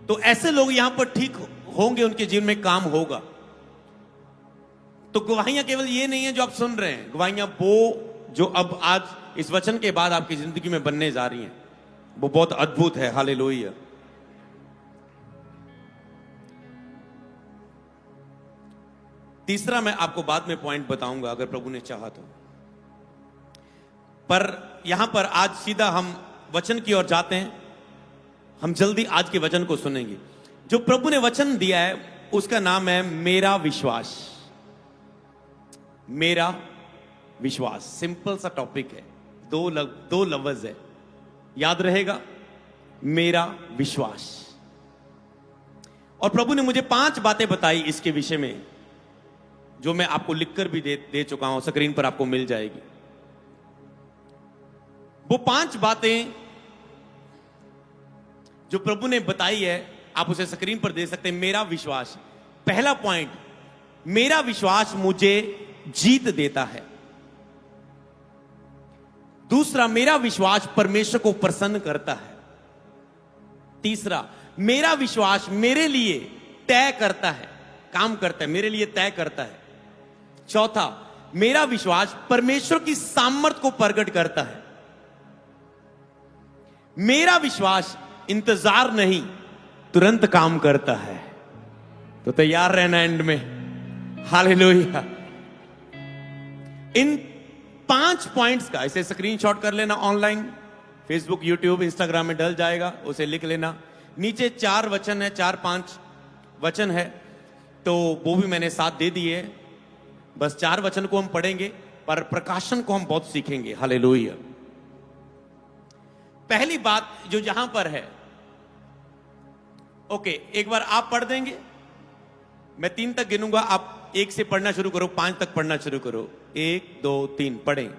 तो ऐसे लोग यहां पर ठीक होंगे, उनके जीवन में काम होगा। तो गवाहियां केवल ये नहीं है जो आप सुन रहे हैं, गवाहियां वो जो अब आज इस वचन के बाद आपकी जिंदगी में बनने जा रही हैं, वो बहुत अद्भुत है। हालेलुया। तीसरा मैं आपको बाद में पॉइंट बताऊंगा अगर प्रभु ने चाहा तो, पर यहां पर आज सीधा हम वचन की ओर जाते हैं। हम जल्दी आज के वचन को सुनेंगे। जो प्रभु ने वचन दिया है उसका नाम है मेरा विश्वास। मेरा विश्वास, सिंपल सा टॉपिक है, दो लफ्ज है, याद रहेगा, मेरा विश्वास। और प्रभु ने मुझे 5 बातें बताई इसके विषय में, जो मैं आपको लिखकर भी दे चुका हूं, स्क्रीन पर आपको मिल जाएगी। वो 5 बातें जो प्रभु ने बताई है, आप उसे स्क्रीन पर दे सकते हैं। मेरा विश्वास, पहला पॉइंट, मेरा विश्वास मुझे जीत देता है। दूसरा, मेरा विश्वास परमेश्वर को प्रसन्न करता है। तीसरा, मेरा विश्वास मेरे लिए तय करता है, काम करता है, मेरे लिए तय करता है। चौथा, मेरा विश्वास परमेश्वर की सामर्थ को प्रकट करता है। मेरा विश्वास इंतजार नहीं, तुरंत काम करता है। तो तैयार रहना एंड में। हालेलुया। इन 5 पॉइंट्स का इसे स्क्रीनशॉट कर लेना, ऑनलाइन फेसबुक, यूट्यूब, इंस्टाग्राम में डल जाएगा, उसे लिख लेना। नीचे 4 वचन है, 4-5 वचन है, तो वो भी मैंने साथ दे दिए। बस 4 वचन को हम पढ़ेंगे, पर प्रकाशन को हम बहुत सीखेंगे। हालेलुया। पहली बात जो यहां पर है, ओके, एक बार आप पढ़ देंगे, मैं 3 तक गिनूंगा, आप 1 से पढ़ना शुरू करो, 5 तक पढ़ना शुरू करो। 1 2 3 पढ़ें।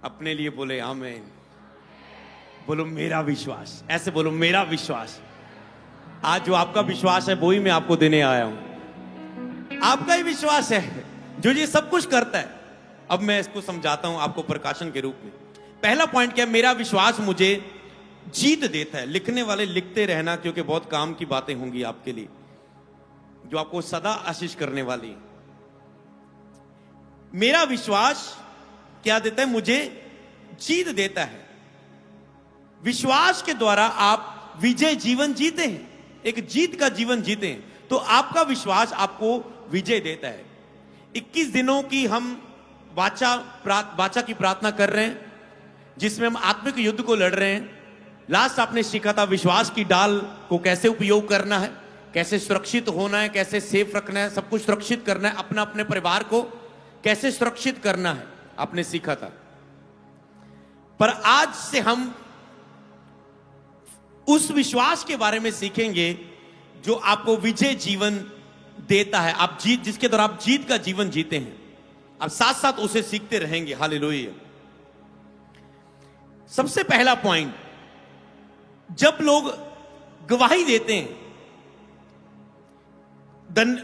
अपने लिए बोले आमीन। बोलो मेरा विश्वास, ऐसे बोलो मेरा विश्वास। आज जो आपका विश्वास है वो ही मैं आपको देने आया हूं। आपका ही विश्वास है जो ये सब कुछ करता है। अब मैं इसको समझाता हूं आपको प्रकाशन के रूप में। पहला पॉइंट क्या है? मेरा विश्वास मुझे जीत देता है। लिखने वाले लिखते रहना, क्योंकि बहुत काम की बातें होंगी आपके लिए जो आपको सदा आशीष करने वाली। मेरा विश्वास क्या देता है? मुझे जीत देता है। विश्वास के द्वारा आप विजय जीवन जीते हैं, एक जीत का जीवन जीते हैं। तो आपका विश्वास आपको विजय देता है। 21 दिनों की हम वाचा की प्रार्थना कर रहे हैं, जिसमें हम आत्मिक युद्ध को लड़ रहे हैं। लास्ट आपने सीखा था विश्वास की डाल को कैसे उपयोग करना है, कैसे सुरक्षित होना है, कैसे सेफ रखना है, सब कुछ सुरक्षित करना है, अपना अपने परिवार को कैसे सुरक्षित करना है, आपने सीखा था। पर आज से हम उस विश्वास के बारे में सीखेंगे जो आपको विजय जीवन देता है। आप जिसके द्वारा आप जीत का जीवन जीते हैं। आप साथ साथ उसे सीखते रहेंगे। हालेलुया। सबसे पहला पॉइंट, जब लोग गवाही देते हैं,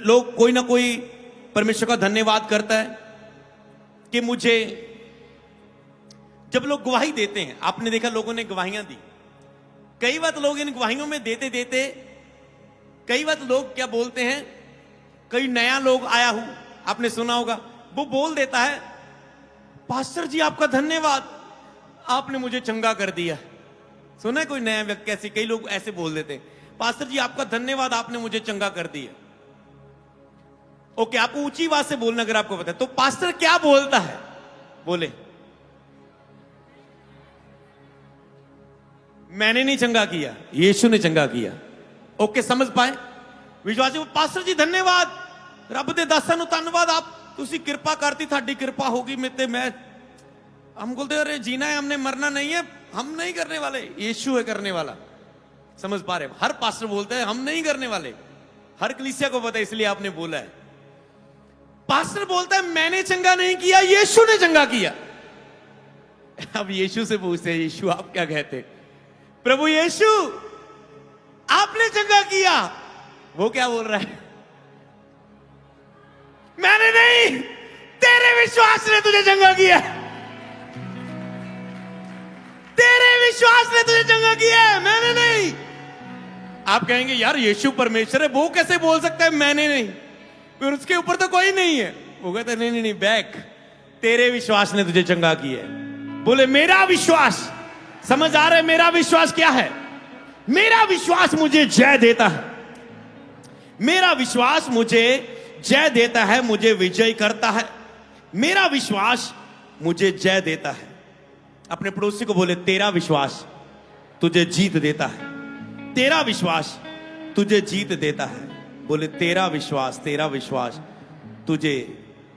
लोग कोई ना कोई परमेश्वर का धन्यवाद करता है कि मुझे, जब लोग गवाही देते हैं, आपने देखा लोगों ने गवाहियां दी। कई बार लोग इन गवाहियों में देते देते, कई बार लोग क्या बोलते हैं, कई नया लोग आया हूं, आपने सुना होगा, वो बोल देता है, पास्टर जी आपका धन्यवाद, आपने मुझे चंगा कर दिया। सुना है कोई नया व्यक्ति? कैसे कई लोग ऐसे बोल देते हैं, पास्टर जी आपका धन्यवाद, आपने मुझे चंगा कर दिया। ओके, आपको ऊंची आवाज से बोलना अगर आपको पता है। तो पास्टर क्या बोलता है? बोले, मैंने नहीं चंगा किया, यीशु ने चंगा किया। ओके, समझ पाए? विश्वासी, पास्टर जी धन्यवाद, रब दे दासां नूं धन्यवाद, आप तुसी किरपा करती, थाडी किरपा होगी मेरे। मैं हम बोलते अरे जीना है, हमने मरना नहीं है, हम नहीं करने वाले, यीशु है करने वाला। समझ पा रहे? हर पास्टर बोलता है हम नहीं करने वाले, हर कलीसिया को पता है, इसलिए आपने बोला है। पास्टर बोलता है मैंने चंगा नहीं किया, यीशु ने चंगा किया। अब यीशु से पूछते हैं, यीशु आप क्या कहते? प्रभु यीशु आपने चंगा किया। वो क्या बोल रहा है? मैंने नहीं, तेरे विश्वास ने तुझे चंगा किया। तेरे विश्वास ने तुझे चंगा किया है, मैंने नहीं। आप कहेंगे यार यीशु परमेश्वर है, वो कैसे बोल सकता है मैंने नहीं, फिर उसके ऊपर तो कोई नहीं है। वो कहते नहीं नहीं नहीं, बैक, तेरे विश्वास ने तुझे चंगा किया है। बोले मेरा विश्वास, समझ आ रहा है मेरा विश्वास क्या है? मेरा विश्वास मुझे जय देता है। मेरा विश्वास मुझे जय देता है, मुझे विजय करता है। मेरा विश्वास मुझे जय देता है। अपने पड़ोसी को बोले तेरा विश्वास तुझे जीत देता है। तेरा विश्वास तुझे जीत देता है। बोले तेरा विश्वास तुझे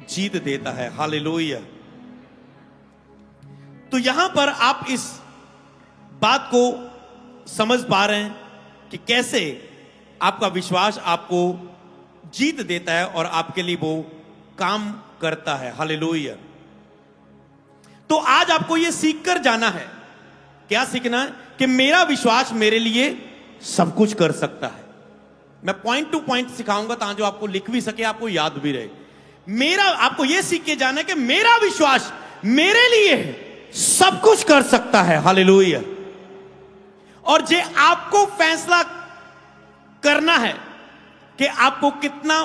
जीत देता है। हालेलुया। तो यहां पर आप इस बात को समझ पा रहे हैं कि कैसे आपका विश्वास आपको जीत देता है और आपके लिए वो काम करता है। हालेलुया। तो आज आपको यह सीखकर जाना है। क्या सीखना है? कि मेरा विश्वास मेरे लिए सब कुछ कर सकता है। मैं पॉइंट टू पॉइंट सिखाऊंगा ताकि आपको लिख भी सके, आपको याद भी रहे। मेरा, आपको यह सीख के जाना है कि मेरा विश्वास मेरे लिए सब कुछ कर सकता है। हालेलुया। और जे आपको फैसला करना है कि आपको कितना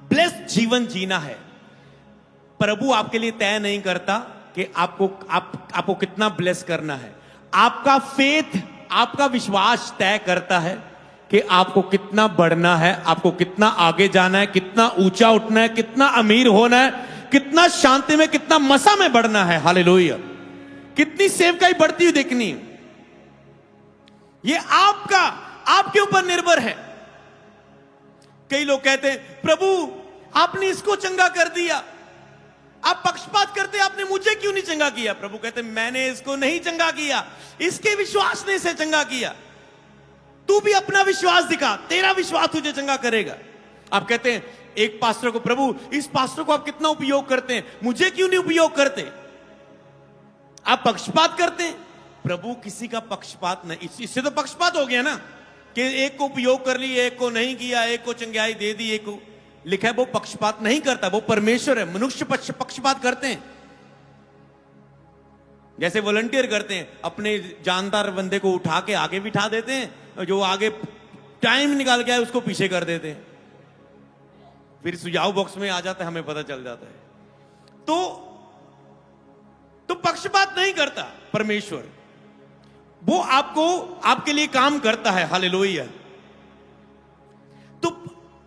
ब्लेस्ड जीवन जीना है। प्रभु आपके लिए तय नहीं करता कि आपको कितना ब्लेस करना है। आपका फेथ, आपका विश्वास तय करता है कि आपको कितना बढ़ना है, आपको कितना आगे जाना है, कितना ऊंचा उठना है, कितना अमीर होना है, कितना शांति में, कितना मसा में बढ़ना है। हालेलुया। कितनी सेवकाई बढ़ती हुई देखनी है, ये आपके ऊपर निर्भर है। कई लोग कहते हैं प्रभु आपने इसको चंगा कर दिया, आप पक्षपात करते, आपने मुझे क्यों नहीं चंगा किया? प्रभु कहते मैंने इसको नहीं चंगा किया, इसके विश्वास ने इसे चंगा किया। तू भी अपना विश्वास दिखा, तेरा विश्वास तुझे चंगा करेगा। आप कहते हैं एक पास्टर को, प्रभु इस पास्टर को आप कितना उपयोग करते हैं, मुझे क्यों नहीं उपयोग करते? आप पक्षपात करते हैं। प्रभु किसी का पक्षपात नहीं, इससे तो पक्षपात हो गया ना कि एक को उपयोग कर लिया, एक को नहीं किया, एक को चंगाई दे दी, एक को। लिखा है वो पक्षपात नहीं करता, वो परमेश्वर है। मनुष्य पक्षपात करते हैं। जैसे वॉलंटियर करते हैं, अपने जानदार बंदे को उठा के आगे बिठा देते हैं, और जो आगे टाइम निकाल के आए उसको पीछे कर देते हैं। फिर सुझाव बॉक्स में आ जाता है, हमें पता चल जाता है। तो पक्षपात नहीं करता परमेश्वर, वो आपके लिए काम करता है। हालेलुया। तो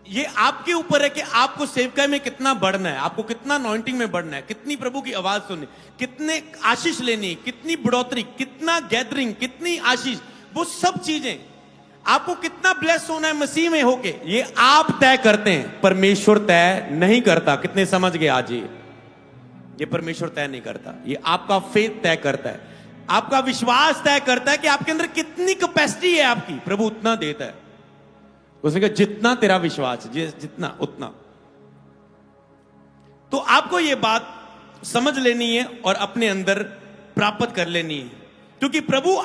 ये आपके ऊपर है कि आपको सेवकाई में कितना बढ़ना है, आपको कितना अनॉइंटिंग में बढ़ना है, कितनी प्रभु की आवाज सुननी, कितने आशीष लेनी, कितनी बढ़ोतरी, कितना गैदरिंग, कितनी आशीष, वो सब चीजें आपको कितना ब्लेस होना है मसीह में होके, ये आप तय करते हैं, परमेश्वर तय नहीं करता। कितने समझ गए आज? ये परमेश्वर तय नहीं करता, ये आपका फेथ तय करता है, आपका विश्वास तय करता है कि आपके अंदर कितनी कैपेसिटी है आपकी। प्रभु उतना देता है, उसने कहा जितना तेरा विश्वास, जितना उतना। तो आपको यह बात समझ लेनी है और अपने अंदर प्राप्त कर लेनी है, क्योंकि प्रभु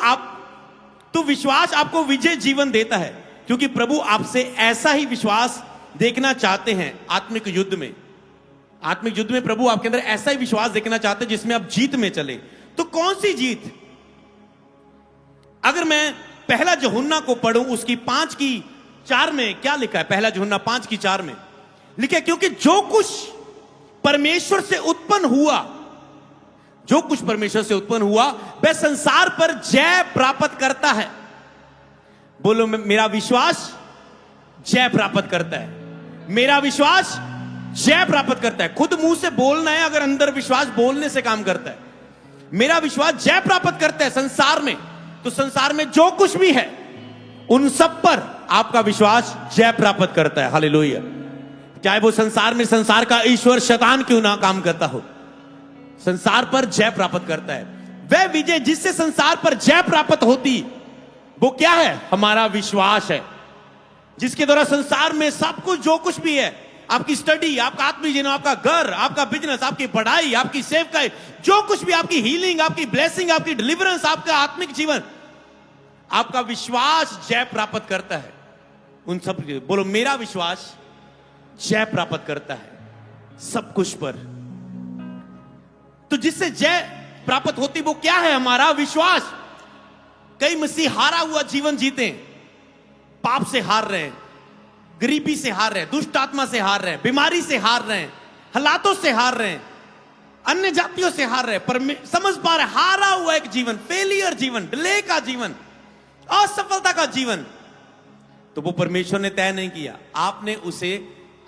तो विश्वास आपको विजय जीवन देता है, क्योंकि प्रभु आपसे ऐसा ही विश्वास देखना चाहते हैं आत्मिक युद्ध में। आत्मिक युद्ध में प्रभु आपके अंदर ऐसा ही विश्वास देखना चाहते हैं जिसमें आप जीत में चले। तो कौन सी जीत? अगर मैं पहला यूहन्ना को पढ़ूं, उसकी 5:4 में क्या लिखा है? पहला यूहन्ना 5:4 में लिखा है, क्योंकि जो कुछ परमेश्वर से उत्पन्न हुआ, जो कुछ परमेश्वर से उत्पन्न हुआ वह संसार पर जय प्राप्त करता है। बोलो मेरा विश्वास जय प्राप्त करता है। मेरा विश्वास जय प्राप्त करता है। खुद मुंह से बोलना है, अगर अंदर विश्वास बोलने से काम करता है। मेरा विश्वास जय प्राप्त करता है संसार में। तो संसार में जो कुछ भी है उन सब पर आपका विश्वास जय प्राप्त करता है। हालेलुया। चाहे वो संसार में संसार का ईश्वर शैतान क्यों ना काम करता हो, संसार पर जय प्राप्त करता है। वह विजय जिससे संसार पर जय प्राप्त होती, वो क्या है? हमारा विश्वास है, जिसके द्वारा संसार में सब कुछ, जो कुछ भी है, आपकी स्टडी, आपका आत्मिक जीवन, आपका घर, आपका बिजनेस, आपकी पढ़ाई, आपकी सेवकाई, जो कुछ भी, आपकी हीलिंग, आपकी ब्लेसिंग, आपकी डिलीवरेंस, आपका आत्मिक जीवन, आपका विश्वास जय प्राप्त करता है। उन सब बोलो, मेरा विश्वास जय प्राप्त करता है सब कुछ पर। तो जिससे जय प्राप्त होती वो क्या है? हमारा विश्वास। कई मसीह हारा हुआ जीवन जीते हैं, पाप से हार रहे हैं, गरीबी से हार रहे हैं, दुष्ट आत्मा से हार रहे हैं, बीमारी से हार रहे हैं, हालातों से हार रहे हैं, अन्य जातियों से हार रहे हैं, पर समझ पा रहे हारा हुआ एक जीवन, फेलियर जीवन, डिले का जीवन, असफलता का जीवन। तो वो परमेश्वर ने तय नहीं किया,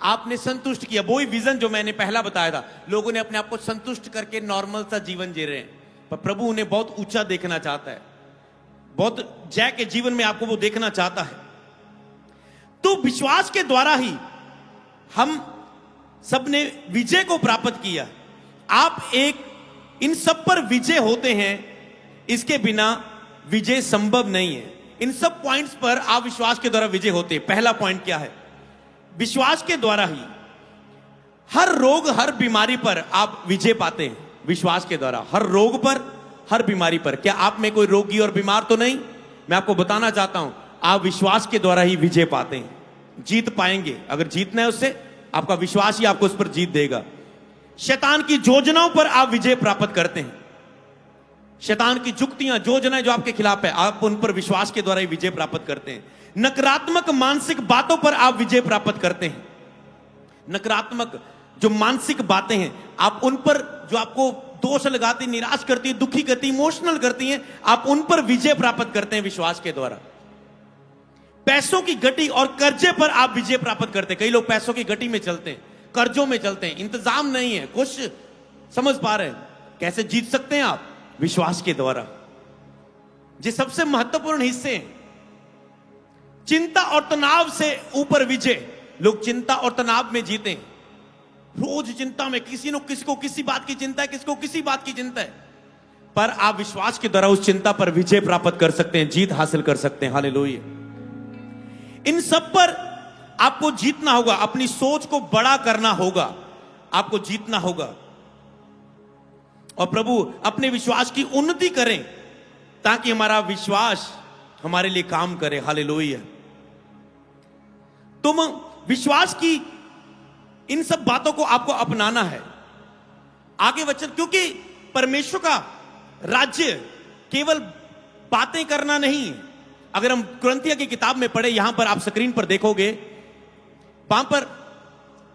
आपने संतुष्ट किया। वही विजन जो मैंने पहला बताया था, लोगों ने अपने आप को संतुष्ट करके नॉर्मल सा जीवन जी रहे हैं, पर प्रभु उन्हें बहुत ऊंचा देखना चाहता है, बहुत जय के जीवन में आपको वो देखना चाहता है। तो विश्वास के द्वारा ही हम सबने विजय को प्राप्त किया। आप इन सब पर विजय होते हैं, इसके बिना विजय संभव नहीं है। इन सब पॉइंट्स पर आप विश्वास के द्वारा विजय होते हैं। पहला पॉइंट क्या है? विश्वास के द्वारा ही हर रोग, हर बीमारी पर आप विजय पाते हैं। विश्वास के द्वारा हर रोग पर, हर बीमारी पर। क्या आप में कोई रोगी और बीमार तो नहीं? मैं आपको बताना चाहता हूं, आप विश्वास के द्वारा ही विजय पाते हैं, जीत पाएंगे। अगर जीतना है उससे, आपका विश्वास ही आपको उस पर जीत देगा। शैतान की योजनाओं पर आप विजय प्राप्त करते हैं। शैतान की युक्तियां, योजनाएं जो आपके खिलाफ है, आप उन पर विश्वास के द्वारा ही विजय प्राप्त करते हैं। नकारात्मक मानसिक बातों पर आप विजय प्राप्त करते हैं। नकारात्मक जो मानसिक बातें हैं, आप उन पर, जो आपको दोष लगाती, निराश करती, दुखी करती, इमोशनल करती हैं, आप उन पर विजय प्राप्त करते हैं विश्वास के द्वारा। पैसों की गति और कर्जे पर आप विजय प्राप्त करते हैं। कई लोग पैसों की गति में चलते हैं, कर्जों में चलते हैं, इंतजाम नहीं है, कुछ समझ पा रहे हैं। कैसे जीत सकते हैं आप? विश्वास के द्वारा। ये सबसे महत्वपूर्ण हिस्से हैं। चिंता और तनाव से ऊपर विजय। लोग चिंता और तनाव में जीते हैं, रोज चिंता में, किसी को किसी बात की चिंता है, किसको किसी बात की चिंता है। पर आप विश्वास के द्वारा उस चिंता पर विजय प्राप्त कर सकते हैं, जीत हासिल कर सकते हैं। हालेलुया। इन सब पर आपको जीतना होगा, अपनी सोच को बड़ा करना होगा, आपको जीतना होगा। और प्रभु अपने विश्वास की उन्नति करें ताकि हमारा विश्वास हमारे लिए काम करे। हालेलुया। तुम विश्वास की इन सब बातों को आपको अपनाना है। आगे वचन, क्योंकि परमेश्वर का राज्य केवल बातें करना नहीं है। अगर हम कुरिन्थियों की किताब में पढ़े, यहां पर आप स्क्रीन पर देखोगे, वहां पर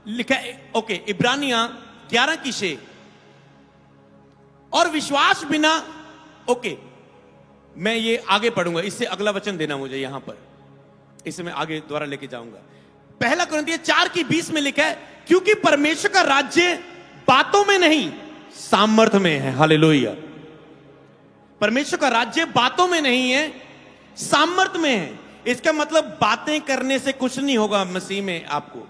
लिखा है, ओके, इब्रानियां 11 की 6, और विश्वास बिना, ओके, मैं ये आगे पढ़ूंगा, इससे अगला वचन देना मुझे यहां पर, इसे मैं आगे द्वारा लेके जाऊंगा। पहला कुरिन्थियों 4 की 20 में लिखा है, क्योंकि परमेश्वर का राज्य बातों में नहीं, सामर्थ्य में है। हालेलुया। परमेश्वर का राज्य बातों में नहीं है, सामर्थ्य में है। इसका मतलब बातें करने से कुछ नहीं होगा मसीह में, आपको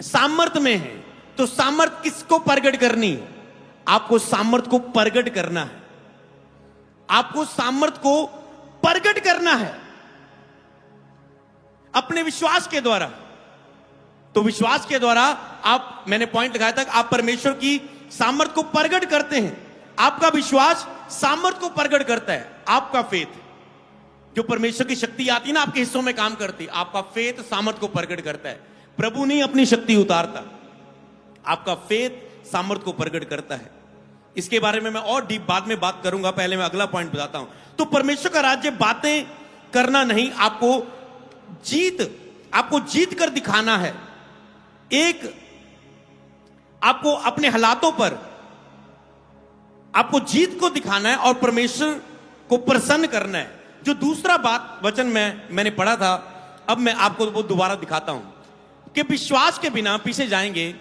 सामर्थ्य में है। तो सामर्थ्य किसको प्रकट करनी है? आपको सामर्थ्य को प्रकट करना है, आपको सामर्थ्य को प्रकट करना है अपने विश्वास के द्वारा। तो विश्वास के द्वारा आप, मैंने पॉइंट लगाया था, आप परमेश्वर की सामर्थ्य को प्रकट करते हैं। आपका विश्वास सामर्थ्य को प्रकट करता है। आपका फेथ, जो परमेश्वर की शक्ति आती है ना, आपके हिस्सों में काम करती है, आपका फेथ सामर्थ्य को प्रकट करता है। प्रभु नहीं अपनी शक्ति उतारता, आपका फेथ सामर्थ्य को प्रकट करता है। इसके बारे में मैं और डीप बाद में बात करूंगा, पहले मैं अगला पॉइंट बताता हूं। तो परमेश्वर का राज्य बातें करना नहीं, आपको जीत कर दिखाना है। आपको अपने हालातों पर आपको जीत को दिखाना है और परमेश्वर को प्रसन्न करना है। जो दूसरा बात वचन में मैंने पढ़ा था, अब मैं आपको वो दोबारा दिखाता हूं कि विश्वास के बिना, पीछे जाएंगे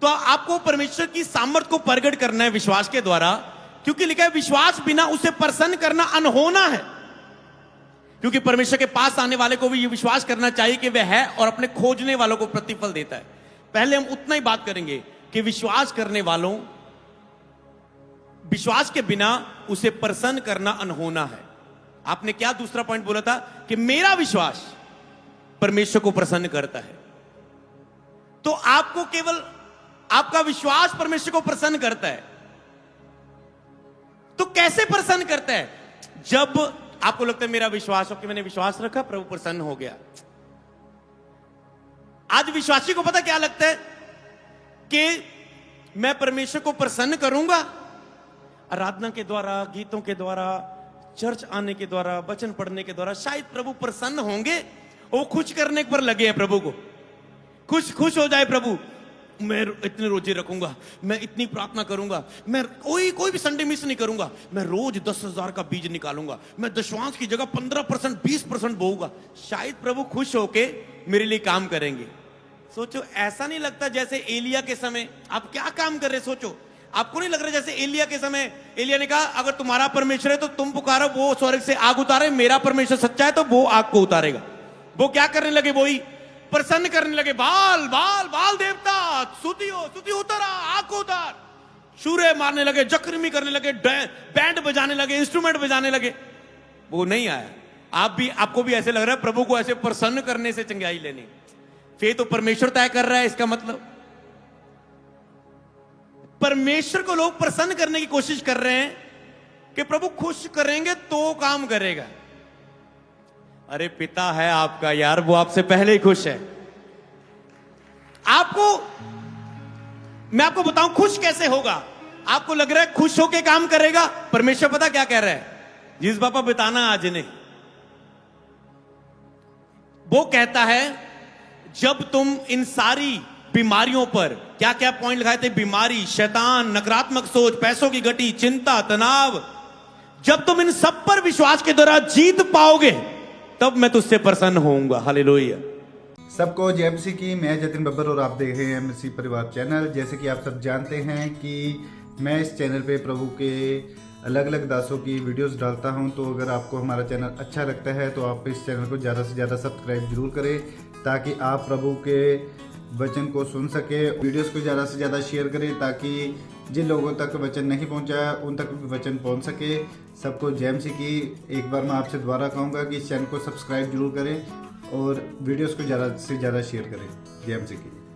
तो आपको परमेश्वर की सामर्थ्य को प्रकट करना है विश्वास के द्वारा, क्योंकि लिखा है विश्वास बिना उसे प्रसन्न करना अनहोना है। क्योंकि परमेश्वर के पास आने वाले को भी यह विश्वास करना चाहिए कि वह है और अपने खोजने वालों को प्रतिफल देता है। पहले हम उतना ही बात करेंगे कि विश्वास करने वालों, विश्वास के बिना उसे प्रसन्न करना अनहोना है। आपने क्या दूसरा पॉइंट बोला था? कि मेरा विश्वास परमेश्वर को प्रसन्न करता है। तो आपको केवल आपका विश्वास परमेश्वर को प्रसन्न करता है। तो कैसे प्रसन्न करता है? जब आपको लगता है मेरा विश्वास हो कि मैंने विश्वास रखा, प्रभु प्रसन्न हो गया। आज विश्वासी को पता क्या लगता है कि मैं परमेश्वर को प्रसन्न करूंगा, आराधना के द्वारा, गीतों के द्वारा, चर्च आने के द्वारा, वचन पढ़ने के द्वारा शायद प्रभु प्रसन्न होंगे। वो खुश करने पर लगे हैं प्रभु को, खुश हो जाए प्रभु, मैं इतने रोजे रखूंगा, मैं इतनी प्रार्थना करूंगा, मैं कोई भी संडे मिस नहीं करूंगा, मैं रोज 10,000 का बीज निकालूंगा, मैं दशवांश की जगह 15%, 20% बोऊंगा, शायद प्रभु खुश होके मेरे लिए काम करेंगे। सोचो, ऐसा नहीं लगता जैसे एलिया के समय आप क्या काम कर रहे? सोचो, आपको नहीं लग रहा जैसे एलिया के समय एलिया ने कहा अगर तुम्हारा परमेश्वर है तो तुम पुकारो, वो स्वर्ग से आग उतारे, मेरा परमेश्वर सच्चा है तो वो आग को उतारेगा। वो क्या करने लगे? वही प्रसन्न करने लगे, बाल बाल बाल देवता स्तुति उतारा, आग को उतार, शूरे मारने लगे, जक्रमी करने लगे, बैंड बजाने लगे, इंस्ट्रूमेंट बजाने लगे। वो नहीं आया। आपको भी ऐसे लग रहा है प्रभु को ऐसे प्रसन्न करने से चंगाई लेनी? फिर तो परमेश्वर तय कर रहा है। इसका मतलब परमेश्वर को लोग प्रसन्न करने की कोशिश कर रहे हैं कि प्रभु खुश करेंगे तो काम करेगा। अरे पिता है आपका यार, वो आपसे पहले ही खुश है। मैं आपको बताऊं खुश कैसे होगा। आपको लग रहा है खुश होके काम करेगा, परमेश्वर पता क्या कह रहा है? जिस बापा बताना आज नहीं, वो कहता है जब तुम इन सारी बीमारियों पर, क्या क्या पॉइंट लिखाए थे? बीमारी, शैतान, नकारात्मक सोच, पैसों की गति, चिंता, तनाव, जब तुम इन सब पर विश्वास के द्वारा जीत पाओगे तब मैं तुझसे प्रसन्न होऊंगा। हालेलुया। सबको जय मसीह की। मैं जतिन बब्बर और आप देख रहे हैं मसीह परिवार चैनल। जैसे कि आप सब जानते हैं कि मैं इस चैनल पे प्रभु के अलग अलग दासों की वीडियोस डालता हूं, तो अगर आपको हमारा चैनल अच्छा लगता है तो आप इस चैनल को ज़्यादा से ज़्यादा सब्सक्राइब जरूर करें, ताकि आप प्रभु के वचन को सुन सके। वीडियोस को ज़्यादा से ज़्यादा शेयर करें ताकि जिन लोगों तक वचन नहीं पहुंचा उन तक भी वचन पहुंच सके। सबको जय मसीह की। एक बार मैं आपसे दोबारा कहूँगा कि इस चैनल को सब्सक्राइब जरूर करें और वीडियोस को ज़्यादा से ज़्यादा शेयर करें। जय मसीह की।